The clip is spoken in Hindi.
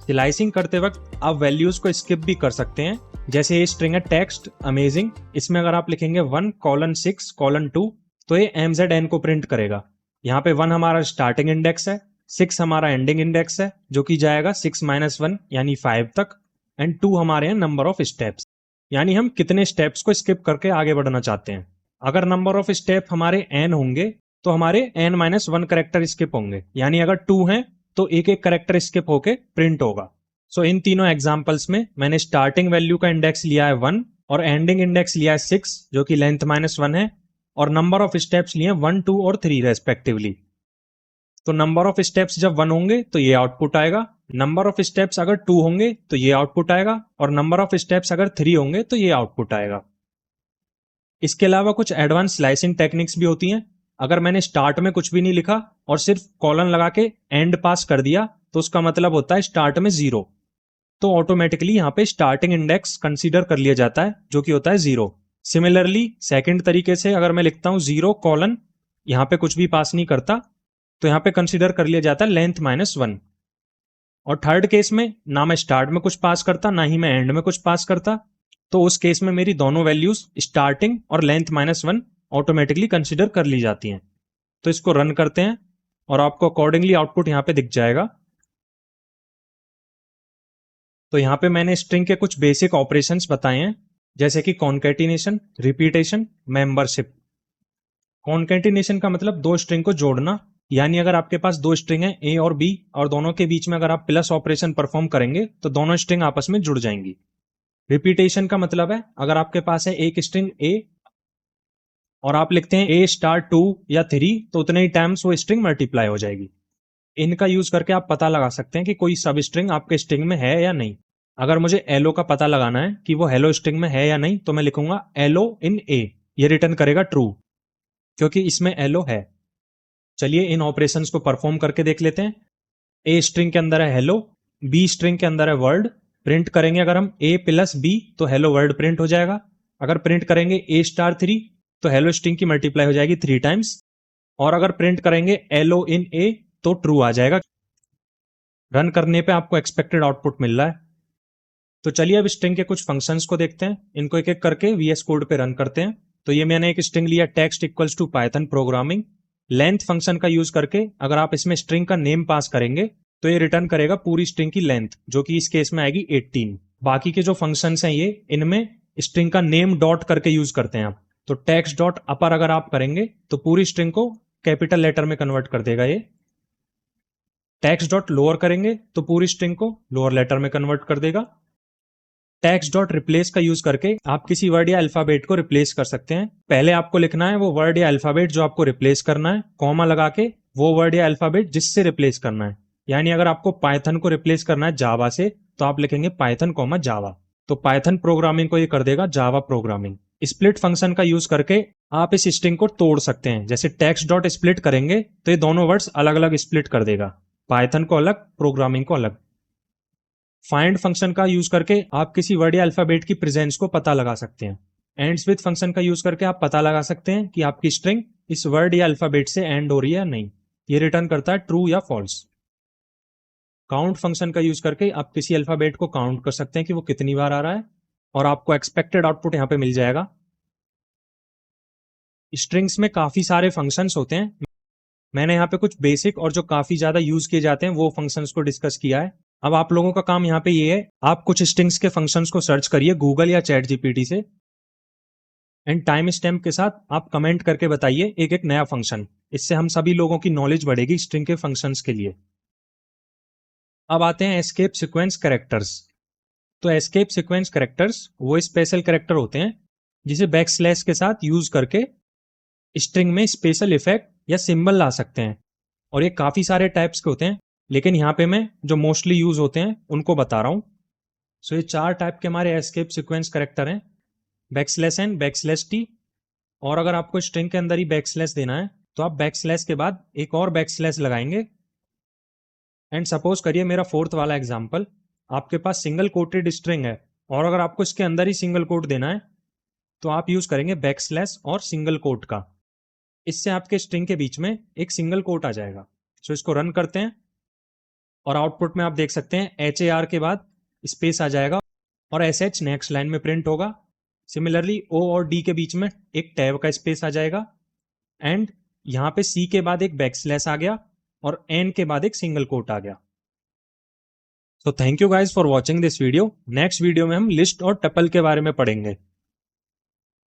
स्लाइसिंग करते वक्त आप वैल्यूज को स्किप भी कर सकते हैं। जैसे ये स्ट्रिंग है टेक्स्ट अमेजिंग, इसमें अगर आप लिखेंगे 1:6:2 तो ये MZN को प्रिंट करेगा। यहाँ पे 1 हमारा स्टार्टिंग इंडेक्स है, 6 हमारा एंडिंग इंडेक्स है जो कि जाएगा 6-1 यानी 5 तक, एंड 2 हमारे हैं नंबर ऑफ स्टेप्स, यानी हम कितने स्टेप्स को स्किप करके आगे बढ़ना चाहते हैं। अगर नंबर ऑफ स्टेप हमारे n होंगे तो हमारे n-1 करेक्टर स्किप होंगे, यानी अगर 2 हैं तो एक एक करेक्टर स्किप होके प्रिंट होगा। सो इन तीनों एग्जांपल्स में मैंने स्टार्टिंग वैल्यू का इंडेक्स लिया है 1 और एंडिंग इंडेक्स लिया है 6 जो कि लेंथ -1 है, और नंबर ऑफ स्टेप्स लिए 1, 2 और 3 रेस्पेक्टिवली। तो नंबर ऑफ स्टेप्स जब 1 होंगे तो ये आउटपुट आएगा, नंबर ऑफ स्टेप्स अगर 2 होंगे तो ये आउटपुट आएगा, और नंबर ऑफ स्टेप्स अगर 3 होंगे तो ये आउटपुट आएगा। इसके अलावा कुछ एडवांस स्लाइसिंग टेक्निक्स भी होती हैं। अगर मैंने स्टार्ट में कुछ भी नहीं लिखा और सिर्फ कॉलन लगा के एंड पास कर दिया तो उसका मतलब होता है स्टार्ट में 0, तो ऑटोमेटिकली यहाँ पे स्टार्टिंग इंडेक्स कंसीडर कर लिया जाता है जो कि होता है 0। सिमिलरली सेकंड तरीके से अगर मैं लिखता हूं 0, यहाँ पे कुछ भी पास नहीं करता तो यहाँ पे कंसीडर कर लिया जाता है लेंथ -1। और थर्ड केस में ना मैं स्टार्ट में कुछ पास करता ना ही मैं एंड में कुछ पास करता, तो उस केस में मेरी दोनों वैल्यूज स्टार्टिंग और लेंथ -1 ऑटोमेटिकली कंसीडर कर ली जाती हैं। तो इसको रन करते हैं और आपको अकॉर्डिंगली आउटपुट यहाँ पे दिख जाएगा। तो यहाँ पे मैंने स्ट्रिंग के कुछ बेसिक ऑपरेशंस बताए हैं, जैसे कि कॉन्केटिनेशन, रिपीटेशन, मेंबरशिप। कॉन्केटिनेशन का मतलब दो स्ट्रिंग को जोड़ना, यानी अगर आपके पास दो स्ट्रिंग है ए और बी और दोनों के बीच में अगर आप प्लस ऑपरेशन परफॉर्म करेंगे तो दोनों स्ट्रिंग आपस में जुड़ जाएंगी। रिपीटेशन का मतलब है अगर आपके पास है एक स्ट्रिंग ए और आप लिखते हैं A*2 या 3 तो उतने ही टाइम्स वो स्ट्रिंग मल्टीप्लाई हो जाएगी। इनका यूज करके आप पता लगा सकते हैं कि कोई सब स्ट्रिंग आपके स्ट्रिंग में है या नहीं। अगर मुझे एलो का पता लगाना है कि वो हेलो स्ट्रिंग में है या नहीं तो मैं लिखूंगा एलो इन ए, ये रिटर्न करेगा ट्रू क्योंकि इसमें एलो है। चलिए इन ऑपरेशंस को परफॉर्म करके देख लेते हैं। ए स्ट्रिंग के अंदर है हेलो, बी स्ट्रिंग के अंदर है वर्ड। प्रिंट करेंगे अगर हम ए प्लस बी तो हेलो वर्ड प्रिंट हो जाएगा। अगर प्रिंट करेंगे A*3 तो हेलो स्ट्रिंग की मल्टीप्लाई हो जाएगी 3 टाइम्स, और अगर प्रिंट करेंगे एलो इन ए तो ट्रू आ जाएगा। रन करने पे आपको एक्सपेक्टेड आउटपुट मिल रहा है। तो चलिए अब स्ट्रिंग के कुछ फंक्शंस को देखते हैं, इनको एक एक करके VS कोड पे रन करते हैं। तो ये मैंने एक स्ट्रिंग लिया text equals to Python programming. Length function का यूज करके अगर आप इसमें स्ट्रिंग का नेम पास करेंगे तो ये रिटर्न करेगा पूरी स्ट्रिंग की लेंथ, जो कि इस केस में आएगी 18। बाकी के जो फंक्शंस हैं ये इनमें स्ट्रिंग का नेम डॉट करके यूज करते हैं आप। तो टेक्स्ट डॉट अपर अगर आप करेंगे तो पूरी स्ट्रिंग को कैपिटल लेटर में कन्वर्ट कर देगा ये। टेक्स्ट डॉट लोअर करेंगे तो पूरी स्ट्रिंग को लोअर लेटर में कन्वर्ट कर देगा। टेक्स्ट डॉट रिप्लेस का यूज करके आप किसी वर्ड या अल्फाबेट को रिप्लेस कर सकते हैं। पहले आपको लिखना है वो वर्ड या अल्फाबेट जो आपको रिप्लेस करना है, कॉमा लगा के वो वर्ड या अल्फाबेट जिससे रिप्लेस करना है। यानी अगर आपको पाइथन को रिप्लेस करना है जावा से तो आप लिखेंगे पाइथन कॉमा जावा, तो पाइथन प्रोग्रामिंग को ये कर देगा जावा प्रोग्रामिंग। स्प्लिट फंक्शन का यूज करके आप इस स्ट्रिंग को तोड़ सकते हैं। जैसे टेक्स्ट डॉट स्प्लिट करेंगे तो ये दोनों वर्ड्स अलग अलग स्प्लिट कर देगा, पाइथन को अलग प्रोग्रामिंग को अलग। फाइंड फंक्शन का यूज करके आप किसी वर्ड या अल्फाबेट की प्रेजेंस को पता लगा सकते हैं। एंड्स विद फंक्शन का यूज करके आप पता लगा सकते हैं कि आपकी स्ट्रिंग इस वर्ड या अल्फाबेट से एंड हो रही है या नहीं। ये रिटर्न करता है ट्रू या फॉल्स। काउंट फंक्शन का यूज करके आप किसी अल्फाबेट को काउंट कर सकते हैं कि वो कितनी बार आ रहा है, और आपको एक्सपेक्टेड आउटपुट यहां पे मिल जाएगा। स्ट्रिंग्स में काफी सारे फंक्शंस होते हैं, मैंने यहाँ पे कुछ बेसिक और जो काफी ज्यादा यूज किए जाते हैं वो फंक्शंस को डिस्कस किया है। अब आप लोगों का काम यहाँ पे ये है, आप कुछ स्ट्रिंग्स के फंक्शंस को सर्च करिए गूगल या चैट जीपीटी से, एंड टाइम स्टैम्प के साथ आप कमेंट करके बताइए एक एक नया फंक्शन। इससे हम सभी लोगों की नॉलेज बढ़ेगी स्ट्रिंग के फंक्शंस के लिए। अब आते हैं एस्केप सीक्वेंस कैरेक्टर्स। तो एस्केप सीक्वेंस कैरेक्टर्स वो स्पेशल कैरेक्टर होते हैं जिसे बैकस्लैश के साथ यूज करके स्ट्रिंग में स्पेशल इफेक्ट या सिंबल ला सकते हैं, और ये काफी सारे टाइप्स के होते हैं, लेकिन यहाँ पे मैं जो मोस्टली यूज होते हैं उनको बता रहा हूं। सो ये 4 टाइप के हमारे एस्केप सीक्वेंस कैरेक्टर हैं, \n, \t, और अगर आपको स्ट्रिंग के अंदर ही बैकस्लैश देना है तो आप बैकस्लैश के बाद एक और बैकस्लैश लगाएंगे। एंड सपोज करिए मेरा 4th वाला एग्जाम्पल, आपके पास सिंगल कोटेड स्ट्रिंग है और अगर आपको इसके अंदर ही सिंगल कोट देना है तो आप यूज करेंगे बैकस्लैश और सिंगल कोट का। इससे आपके स्ट्रिंग के बीच में एक सिंगल कोट आ जाएगा। सो इसको रन करते हैं और आउटपुट में आप देख सकते हैं HAR के बाद स्पेस आ जाएगा और SH नेक्स्ट लाइन में प्रिंट होगा। सिमिलरली O और D के बीच में एक टैब का स्पेस आ जाएगा एंड यहाँ पे C के बाद एक बैकस्लैश आ गया और N के बाद एक सिंगल कोट आ गया। So thank you guys for watching this video. Next video में हम लिस्ट और टपल के बारे में पढ़ेंगे।